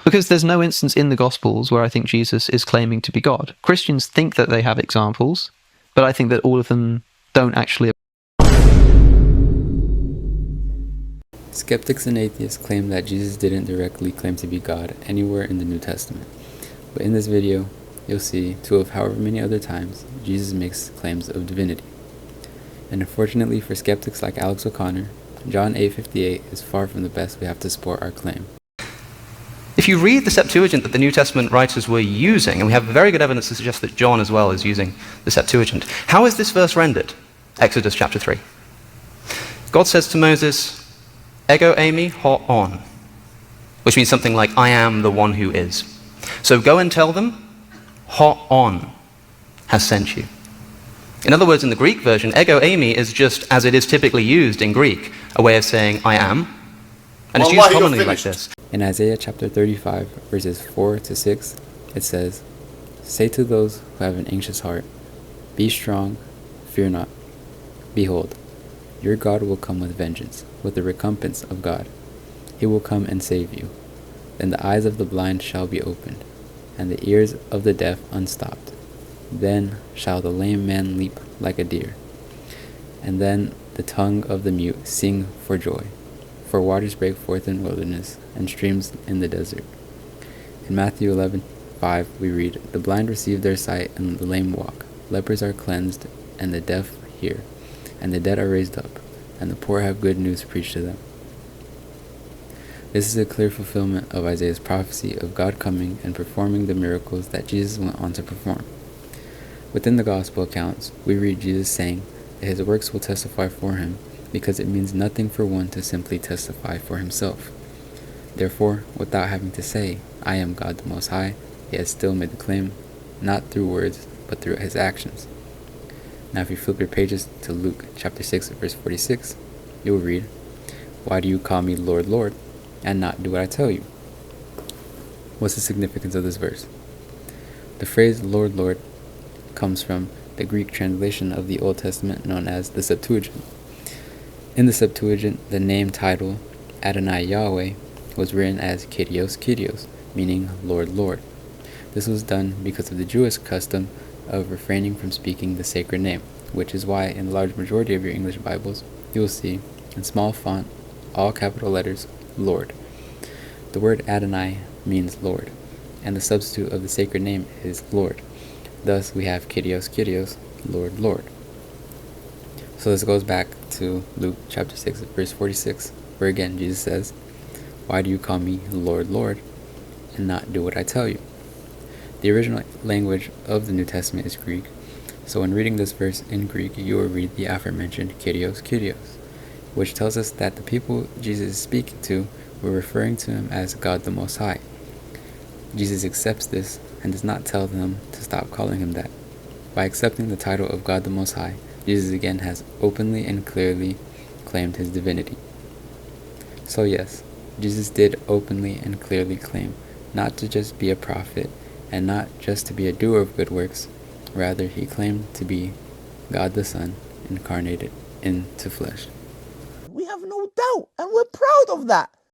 Because there's no instance in the Gospels where I think Jesus is claiming to be God. Christians think that they have examples, but I think that all of them don't actually. Skeptics and atheists claim that Jesus didn't directly claim to be God anywhere in the New Testament. But in this video, you'll see two of however many other times Jesus makes claims of divinity. And unfortunately for skeptics like Alex O'Connor, John 8:58 is far from the best we have to support our claim. If you read the Septuagint that the New Testament writers were using, and we have very good evidence to suggest that John as well is using the Septuagint, how is this verse rendered? Exodus chapter 3. God says to Moses, "Ego eimi ho on," which means something like, "I am the one who is. So go and tell them, ho on has sent you." In other words, in the Greek version, ego eimi is just as it is typically used in Greek, a way of saying, "I am." And it's used commonly like this. In Isaiah chapter 35, verses 4 to 6, it says, "Say to those who have an anxious heart, be strong, fear not. Behold, your God will come with vengeance, with the recompense of God. He will come and save you. Then the eyes of the blind shall be opened, and the ears of the deaf unstopped. Then shall the lame man leap like a deer, and then the tongue of the mute sing for joy. For waters break forth in wilderness, and streams in the desert." In Matthew 11:5 we read, "The blind receive their sight, and the lame walk. Lepers are cleansed, and the deaf hear, and the dead are raised up, and the poor have good news preached to them." This is a clear fulfillment of Isaiah's prophecy of God coming and performing the miracles that Jesus went on to perform. Within the Gospel accounts, we read Jesus saying that his works will testify for him, because it means nothing for one to simply testify for himself. Therefore, without having to say, "I am God the Most High," he has still made the claim, not through words, but through his actions. Now if you flip your pages to Luke chapter 6, verse 46, you will read, "Why do you call me Lord, Lord, and not do what I tell you?" What's the significance of this verse? The phrase Lord, Lord comes from the Greek translation of the Old Testament known as the Septuagint. In the Septuagint, the name title Adonai Yahweh was written as Kyrios Kyrios, meaning Lord, Lord. This was done because of the Jewish custom of refraining from speaking the sacred name, which is why in the large majority of your English Bibles, you will see, in small font, all capital letters, Lord. The word Adonai means Lord, and the substitute of the sacred name is Lord. Thus, we have Kyrios Kyrios, Lord, Lord. So this goes back to Luke chapter 6, verse 46, where again Jesus says, "Why do you call me Lord, Lord, and not do what I tell you?" The original language of the New Testament is Greek, so when reading this verse in Greek, you will read the aforementioned Kyrios Kyrios, which tells us that the people Jesus is speaking to were referring to him as God the Most High. Jesus accepts this and does not tell them to stop calling him that. By accepting the title of God the Most High, Jesus again has openly and clearly claimed his divinity. So yes, Jesus did openly and clearly claim not to just be a prophet and not just to be a doer of good works, rather he claimed to be God the Son incarnated into flesh. We have no doubt, and we're proud of that.